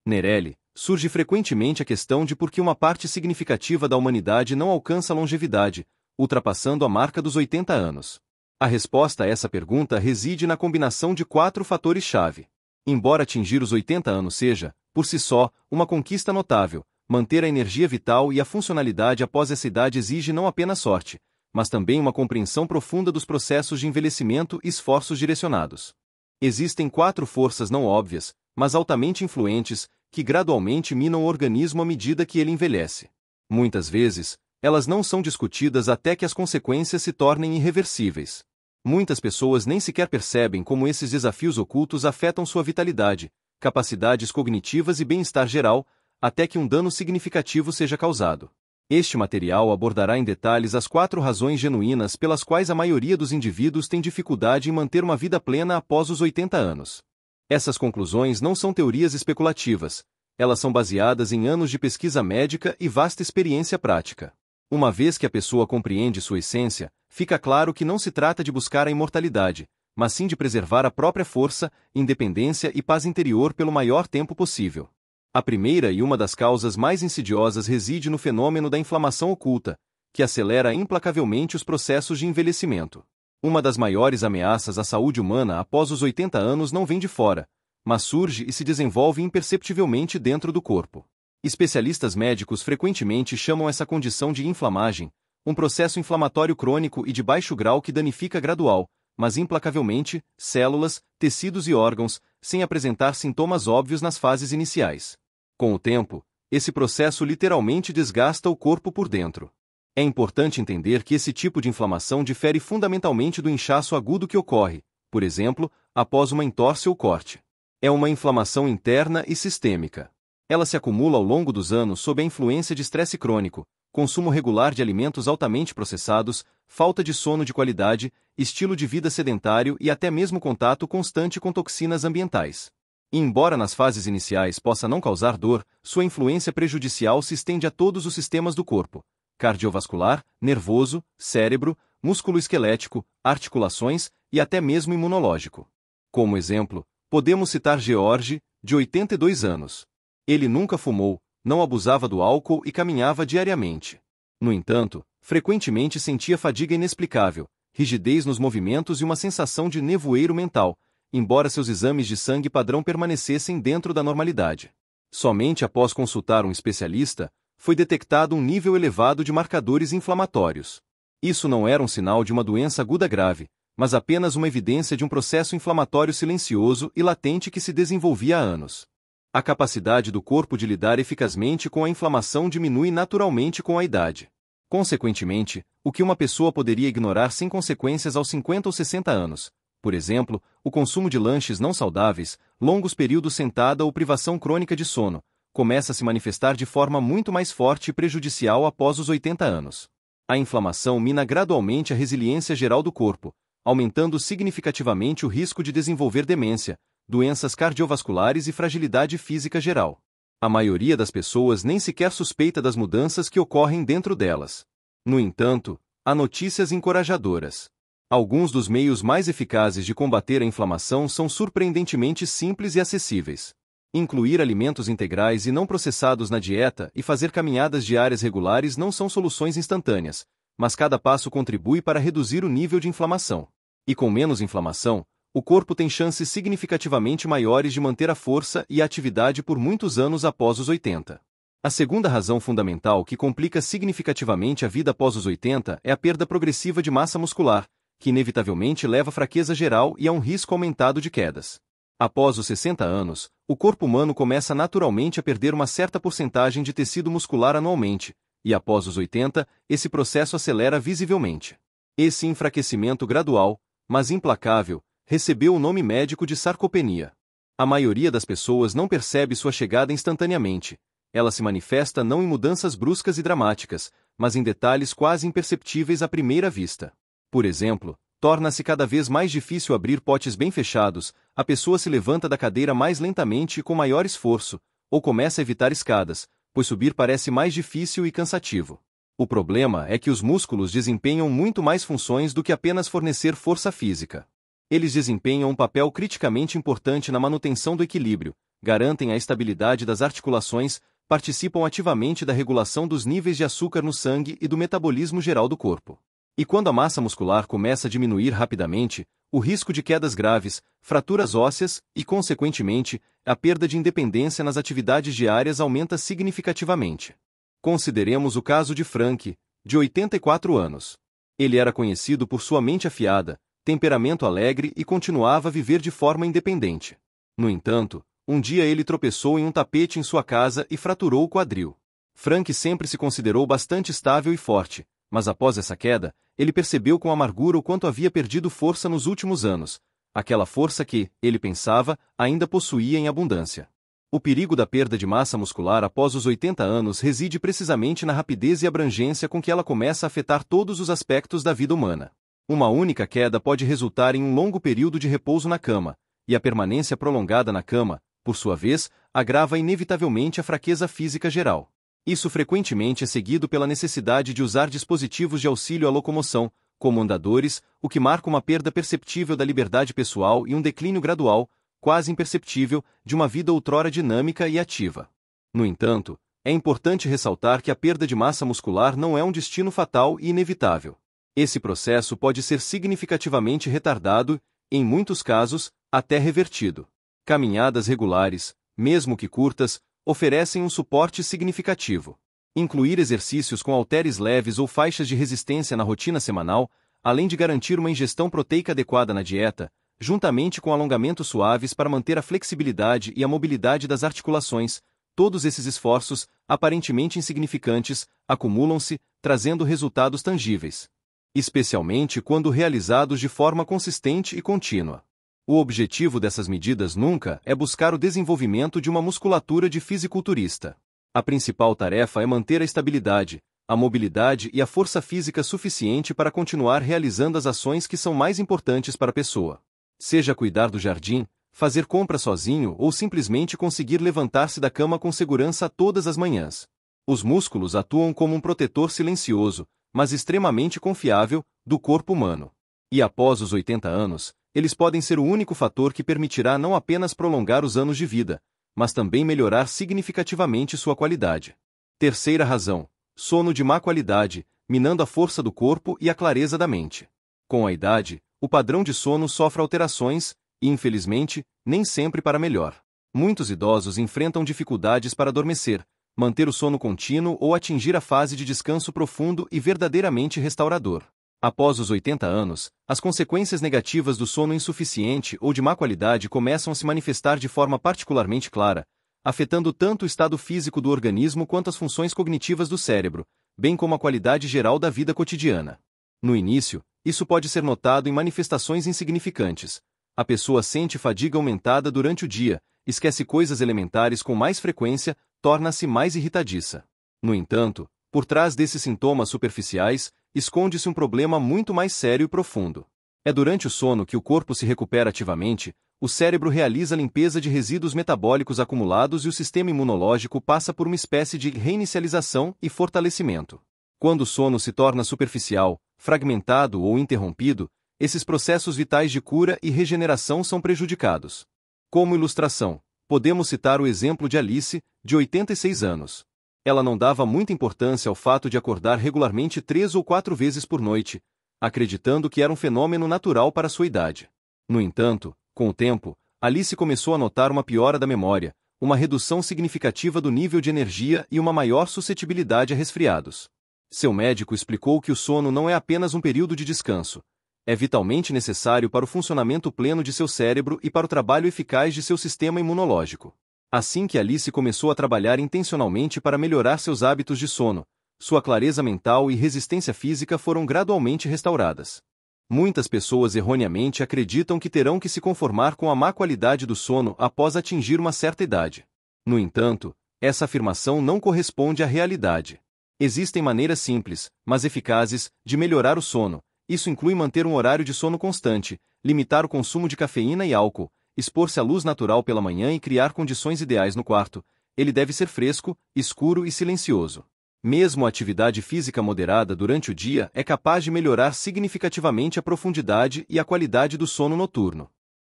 Nerelli, surge frequentemente a questão de por que uma parte significativa da humanidade não alcança a longevidade, ultrapassando a marca dos 80 anos. A resposta a essa pergunta reside na combinação de 4 fatores-chave. Embora atingir os 80 anos seja, por si só, uma conquista notável, manter a energia vital e a funcionalidade após essa idade exige não apenas sorte, mas também uma compreensão profunda dos processos de envelhecimento e esforços direcionados. Existem 4 forças não óbvias, mas altamente influentes, que gradualmente minam o organismo à medida que ele envelhece. Muitas vezes, elas não são discutidas até que as consequências se tornem irreversíveis. Muitas pessoas nem sequer percebem como esses desafios ocultos afetam sua vitalidade, capacidades cognitivas e bem-estar geral, até que um dano significativo seja causado. Este material abordará em detalhes as 4 razões genuínas pelas quais a maioria dos indivíduos tem dificuldade em manter uma vida plena após os 80 anos. Essas conclusões não são teorias especulativas, elas são baseadas em anos de pesquisa médica e vasta experiência prática. Uma vez que a pessoa compreende sua essência, fica claro que não se trata de buscar a imortalidade, mas sim de preservar a própria força, independência e paz interior pelo maior tempo possível. A primeira e uma das causas mais insidiosas reside no fenômeno da inflamação oculta, que acelera implacavelmente os processos de envelhecimento. Uma das maiores ameaças à saúde humana após os 80 anos não vem de fora, mas surge e se desenvolve imperceptivelmente dentro do corpo. Especialistas médicos frequentemente chamam essa condição de inflamagem, um processo inflamatório crônico e de baixo grau que danifica gradual, mas implacavelmente, células, tecidos e órgãos, sem apresentar sintomas óbvios nas fases iniciais. Com o tempo, esse processo literalmente desgasta o corpo por dentro. É importante entender que esse tipo de inflamação difere fundamentalmente do inchaço agudo que ocorre, por exemplo, após uma entorse ou corte. É uma inflamação interna e sistêmica. Ela se acumula ao longo dos anos sob a influência de estresse crônico, consumo regular de alimentos altamente processados, falta de sono de qualidade, estilo de vida sedentário e até mesmo contato constante com toxinas ambientais. E embora nas fases iniciais possa não causar dor, sua influência prejudicial se estende a todos os sistemas do corpo: cardiovascular, nervoso, cérebro, músculo-esquelético, articulações e até mesmo imunológico. Como exemplo, podemos citar George, de 82 anos. Ele nunca fumou, não abusava do álcool e caminhava diariamente. No entanto, frequentemente sentia fadiga inexplicável, rigidez nos movimentos e uma sensação de nevoeiro mental, embora seus exames de sangue padrão permanecessem dentro da normalidade. Somente após consultar um especialista, foi detectado um nível elevado de marcadores inflamatórios. Isso não era um sinal de uma doença aguda grave, mas apenas uma evidência de um processo inflamatório silencioso e latente que se desenvolvia há anos. A capacidade do corpo de lidar eficazmente com a inflamação diminui naturalmente com a idade. Consequentemente, o que uma pessoa poderia ignorar sem consequências aos 50 ou 60 anos, por exemplo, o consumo de lanches não saudáveis, longos períodos sentada ou privação crônica de sono, começa a se manifestar de forma muito mais forte e prejudicial após os 80 anos. A inflamação mina gradualmente a resiliência geral do corpo, aumentando significativamente o risco de desenvolver demência, doenças cardiovasculares e fragilidade física geral. A maioria das pessoas nem sequer suspeita das mudanças que ocorrem dentro delas. No entanto, há notícias encorajadoras. Alguns dos meios mais eficazes de combater a inflamação são surpreendentemente simples e acessíveis. Incluir alimentos integrais e não processados na dieta e fazer caminhadas diárias regulares não são soluções instantâneas, mas cada passo contribui para reduzir o nível de inflamação. E com menos inflamação, o corpo tem chances significativamente maiores de manter a força e a atividade por muitos anos após os 80. A segunda razão fundamental que complica significativamente a vida após os 80 é a perda progressiva de massa muscular, que inevitavelmente leva à fraqueza geral e a um risco aumentado de quedas. Após os 60 anos, o corpo humano começa naturalmente a perder uma certa porcentagem de tecido muscular anualmente, e após os 80, esse processo acelera visivelmente. Esse enfraquecimento gradual, mas implacável, recebeu o nome médico de sarcopenia. A maioria das pessoas não percebe sua chegada instantaneamente. Ela se manifesta não em mudanças bruscas e dramáticas, mas em detalhes quase imperceptíveis à primeira vista. Por exemplo, torna-se cada vez mais difícil abrir potes bem fechados, a pessoa se levanta da cadeira mais lentamente e com maior esforço, ou começa a evitar escadas, pois subir parece mais difícil e cansativo. O problema é que os músculos desempenham muito mais funções do que apenas fornecer força física. Eles desempenham um papel criticamente importante na manutenção do equilíbrio, garantem a estabilidade das articulações, participam ativamente da regulação dos níveis de açúcar no sangue e do metabolismo geral do corpo. E quando a massa muscular começa a diminuir rapidamente, o risco de quedas graves, fraturas ósseas e, consequentemente, a perda de independência nas atividades diárias aumenta significativamente. Consideremos o caso de Frank, de 84 anos. Ele era conhecido por sua mente afiada, temperamento alegre e continuava a viver de forma independente. No entanto, um dia ele tropeçou em um tapete em sua casa e fraturou o quadril. Frank sempre se considerou bastante estável e forte, mas após essa queda, ele percebeu com amargura o quanto havia perdido força nos últimos anos, aquela força que, ele pensava, ainda possuía em abundância. O perigo da perda de massa muscular após os 80 anos reside precisamente na rapidez e abrangência com que ela começa a afetar todos os aspectos da vida humana. Uma única queda pode resultar em um longo período de repouso na cama, e a permanência prolongada na cama, por sua vez, agrava inevitavelmente a fraqueza física geral. Isso frequentemente é seguido pela necessidade de usar dispositivos de auxílio à locomoção, como andadores, o que marca uma perda perceptível da liberdade pessoal e um declínio gradual, quase imperceptível, de uma vida outrora dinâmica e ativa. No entanto, é importante ressaltar que a perda de massa muscular não é um destino fatal e inevitável. Esse processo pode ser significativamente retardado, e, em muitos casos, até revertido. Caminhadas regulares, mesmo que curtas, oferecem um suporte significativo. Incluir exercícios com halteres leves ou faixas de resistência na rotina semanal, além de garantir uma ingestão proteica adequada na dieta, juntamente com alongamentos suaves para manter a flexibilidade e a mobilidade das articulações, todos esses esforços, aparentemente insignificantes, acumulam-se, trazendo resultados tangíveis. Especialmente quando realizados de forma consistente e contínua. O objetivo dessas medidas nunca é buscar o desenvolvimento de uma musculatura de fisiculturista. A principal tarefa é manter a estabilidade, a mobilidade e a força física suficiente para continuar realizando as ações que são mais importantes para a pessoa. Seja cuidar do jardim, fazer compras sozinho ou simplesmente conseguir levantar-se da cama com segurança todas as manhãs. Os músculos atuam como um protetor silencioso, mas extremamente confiável, do corpo humano. E após os 80 anos, eles podem ser o único fator que permitirá não apenas prolongar os anos de vida, mas também melhorar significativamente sua qualidade. Terceira razão: sono de má qualidade, minando a força do corpo e a clareza da mente. Com a idade, o padrão de sono sofre alterações, e infelizmente, nem sempre para melhor. Muitos idosos enfrentam dificuldades para adormecer, manter o sono contínuo ou atingir a fase de descanso profundo e verdadeiramente restaurador. Após os 80 anos, as consequências negativas do sono insuficiente ou de má qualidade começam a se manifestar de forma particularmente clara, afetando tanto o estado físico do organismo quanto as funções cognitivas do cérebro, bem como a qualidade geral da vida cotidiana. No início, isso pode ser notado em manifestações insignificantes. A pessoa sente fadiga aumentada durante o dia, esquece coisas elementares com mais frequência, torna-se mais irritadiça. No entanto, por trás desses sintomas superficiais, esconde-se um problema muito mais sério e profundo. É durante o sono que o corpo se recupera ativamente, o cérebro realiza a limpeza de resíduos metabólicos acumulados e o sistema imunológico passa por uma espécie de reinicialização e fortalecimento. Quando o sono se torna superficial, fragmentado ou interrompido, esses processos vitais de cura e regeneração são prejudicados. Como ilustração, podemos citar o exemplo de Alice, de 86 anos. Ela não dava muita importância ao fato de acordar regularmente 3 ou 4 vezes por noite, acreditando que era um fenômeno natural para sua idade. No entanto, com o tempo, Alice começou a notar uma piora da memória, uma redução significativa do nível de energia e uma maior suscetibilidade a resfriados. Seu médico explicou que o sono não é apenas um período de descanso. É vitalmente necessário para o funcionamento pleno de seu cérebro e para o trabalho eficaz de seu sistema imunológico. Assim que Alice começou a trabalhar intencionalmente para melhorar seus hábitos de sono, sua clareza mental e resistência física foram gradualmente restauradas. Muitas pessoas erroneamente acreditam que terão que se conformar com a má qualidade do sono após atingir uma certa idade. No entanto, essa afirmação não corresponde à realidade. Existem maneiras simples, mas eficazes, de melhorar o sono. Isso inclui manter um horário de sono constante, limitar o consumo de cafeína e álcool, expor-se à luz natural pela manhã e criar condições ideais no quarto. Ele deve ser fresco, escuro e silencioso. Mesmo a atividade física moderada durante o dia é capaz de melhorar significativamente a profundidade e a qualidade do sono noturno.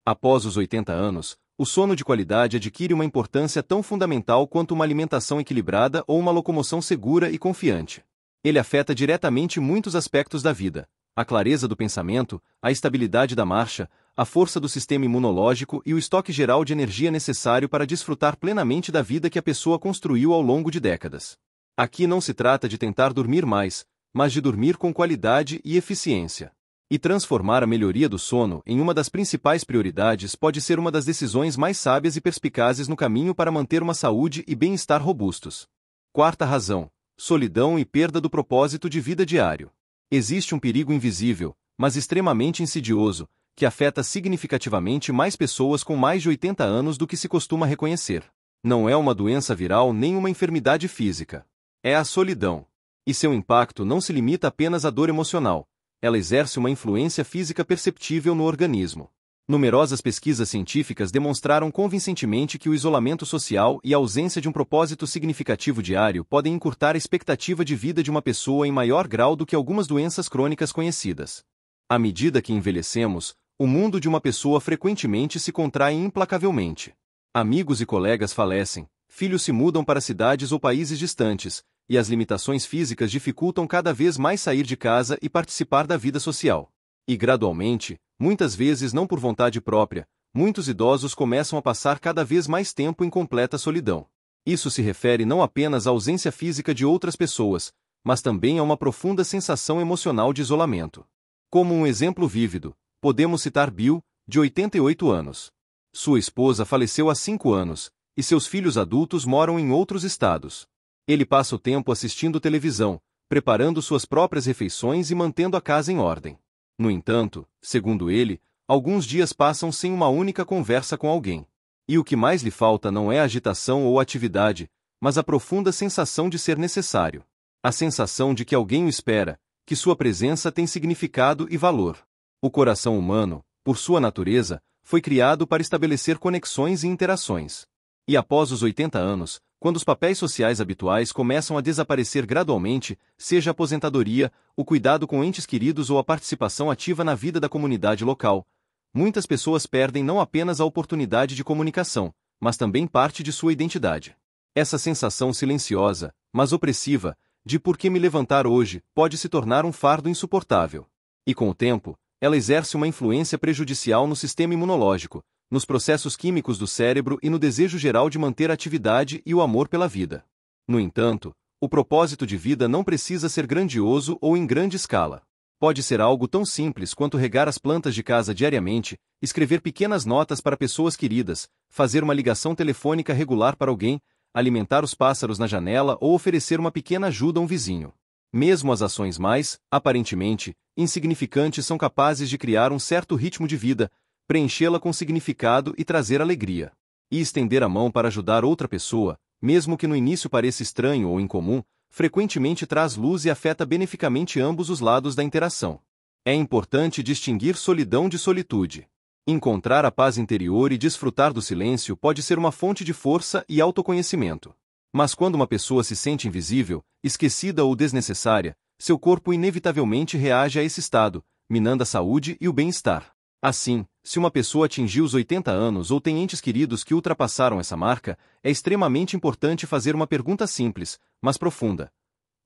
Após os 80 anos, o sono de qualidade adquire uma importância tão fundamental quanto uma alimentação equilibrada ou uma locomoção segura e confiante. Ele afeta diretamente muitos aspectos da vida: a clareza do pensamento, a estabilidade da marcha, a força do sistema imunológico e o estoque geral de energia necessário para desfrutar plenamente da vida que a pessoa construiu ao longo de décadas. Aqui não se trata de tentar dormir mais, mas de dormir com qualidade e eficiência. E transformar a melhoria do sono em uma das principais prioridades pode ser uma das decisões mais sábias e perspicazes no caminho para manter uma saúde e bem-estar robustos. Quarta razão: solidão e perda do propósito de vida diário. Existe um perigo invisível, mas extremamente insidioso, que afeta significativamente mais pessoas com mais de 80 anos do que se costuma reconhecer. Não é uma doença viral nem uma enfermidade física. É a solidão. E seu impacto não se limita apenas à dor emocional. Ela exerce uma influência física perceptível no organismo. Numerosas pesquisas científicas demonstraram convincentemente que o isolamento social e a ausência de um propósito significativo diário podem encurtar a expectativa de vida de uma pessoa em maior grau do que algumas doenças crônicas conhecidas. À medida que envelhecemos, o mundo de uma pessoa frequentemente se contrai implacavelmente. Amigos e colegas falecem, filhos se mudam para cidades ou países distantes, e as limitações físicas dificultam cada vez mais sair de casa e participar da vida social. E gradualmente, muitas vezes não por vontade própria, muitos idosos começam a passar cada vez mais tempo em completa solidão. Isso se refere não apenas à ausência física de outras pessoas, mas também a uma profunda sensação emocional de isolamento. Como um exemplo vívido, podemos citar Bill, de 88 anos. Sua esposa faleceu há 5 anos, e seus filhos adultos moram em outros estados. Ele passa o tempo assistindo televisão, preparando suas próprias refeições e mantendo a casa em ordem. No entanto, segundo ele, alguns dias passam sem uma única conversa com alguém. E o que mais lhe falta não é agitação ou atividade, mas a profunda sensação de ser necessário. A sensação de que alguém o espera, que sua presença tem significado e valor. O coração humano, por sua natureza, foi criado para estabelecer conexões e interações. E após os 80 anos, quando os papéis sociais habituais começam a desaparecer gradualmente, seja a aposentadoria, o cuidado com entes queridos ou a participação ativa na vida da comunidade local, muitas pessoas perdem não apenas a oportunidade de comunicação, mas também parte de sua identidade. Essa sensação silenciosa, mas opressiva, de por que me levantar hoje, pode se tornar um fardo insuportável. E com o tempo, ela exerce uma influência prejudicial no sistema imunológico, nos processos químicos do cérebro e no desejo geral de manter a atividade e o amor pela vida. No entanto, o propósito de vida não precisa ser grandioso ou em grande escala. Pode ser algo tão simples quanto regar as plantas de casa diariamente, escrever pequenas notas para pessoas queridas, fazer uma ligação telefônica regular para alguém, alimentar os pássaros na janela ou oferecer uma pequena ajuda a um vizinho. Mesmo as ações mais, aparentemente, insignificantes são capazes de criar um certo ritmo de vida, preenchê-la com significado e trazer alegria. E estender a mão para ajudar outra pessoa, mesmo que no início pareça estranho ou incomum, frequentemente traz luz e afeta beneficamente ambos os lados da interação. É importante distinguir solidão de solitude. Encontrar a paz interior e desfrutar do silêncio pode ser uma fonte de força e autoconhecimento. Mas quando uma pessoa se sente invisível, esquecida ou desnecessária, seu corpo inevitavelmente reage a esse estado, minando a saúde e o bem-estar. Assim, se uma pessoa atingiu os 80 anos ou tem entes queridos que ultrapassaram essa marca, é extremamente importante fazer uma pergunta simples, mas profunda.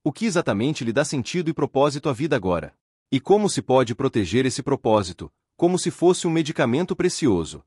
O que exatamente lhe dá sentido e propósito à vida agora? E como se pode proteger esse propósito, como se fosse um medicamento precioso?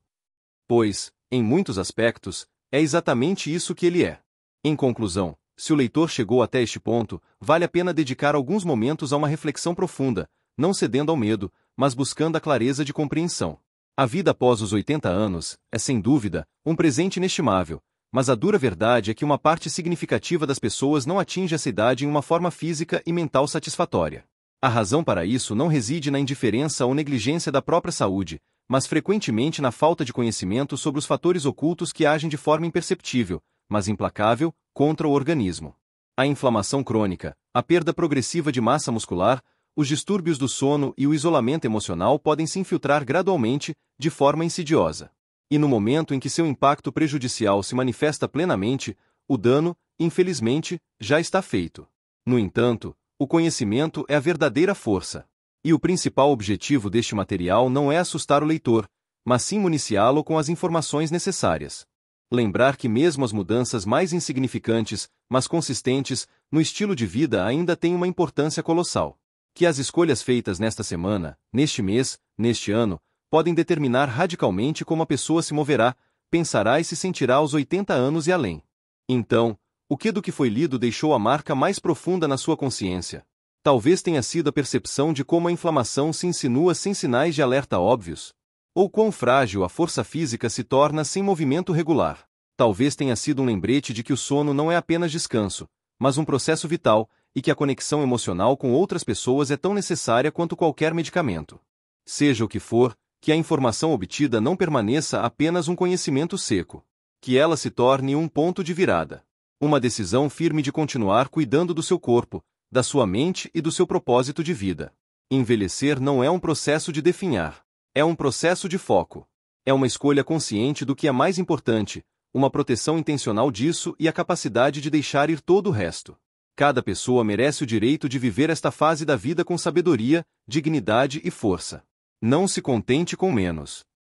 Pois, em muitos aspectos, é exatamente isso que ele é. Em conclusão, se o leitor chegou até este ponto, vale a pena dedicar alguns momentos a uma reflexão profunda, não cedendo ao medo, mas buscando a clareza de compreensão. A vida após os 80 anos é, sem dúvida, um presente inestimável, mas a dura verdade é que uma parte significativa das pessoas não atinge essa idade em uma forma física e mental satisfatória. A razão para isso não reside na indiferença ou negligência da própria saúde, mas frequentemente na falta de conhecimento sobre os fatores ocultos que agem de forma imperceptível, mas implacável, contra o organismo. A inflamação crônica, a perda progressiva de massa muscular, os distúrbios do sono e o isolamento emocional podem se infiltrar gradualmente, de forma insidiosa. E no momento em que seu impacto prejudicial se manifesta plenamente, o dano, infelizmente, já está feito. No entanto, o conhecimento é a verdadeira força. E o principal objetivo deste material não é assustar o leitor, mas sim municiá-lo com as informações necessárias. Lembrar que mesmo as mudanças mais insignificantes, mas consistentes, no estilo de vida ainda têm uma importância colossal. Que as escolhas feitas nesta semana, neste mês, neste ano, podem determinar radicalmente como a pessoa se moverá, pensará e se sentirá aos 80 anos e além. Então, o que do que foi lido deixou a marca mais profunda na sua consciência? Talvez tenha sido a percepção de como a inflamação se insinua sem sinais de alerta óbvios. Ou quão frágil a força física se torna sem movimento regular. Talvez tenha sido um lembrete de que o sono não é apenas descanso, mas um processo vital, e que a conexão emocional com outras pessoas é tão necessária quanto qualquer medicamento. Seja o que for, que a informação obtida não permaneça apenas um conhecimento seco. Que ela se torne um ponto de virada. Uma decisão firme de continuar cuidando do seu corpo, da sua mente e do seu propósito de vida. Envelhecer não é um processo de definhar. É um processo de foco. É uma escolha consciente do que é mais importante, uma proteção intencional disso e a capacidade de deixar ir todo o resto. Cada pessoa merece o direito de viver esta fase da vida com sabedoria, dignidade e força. Não se contente com menos.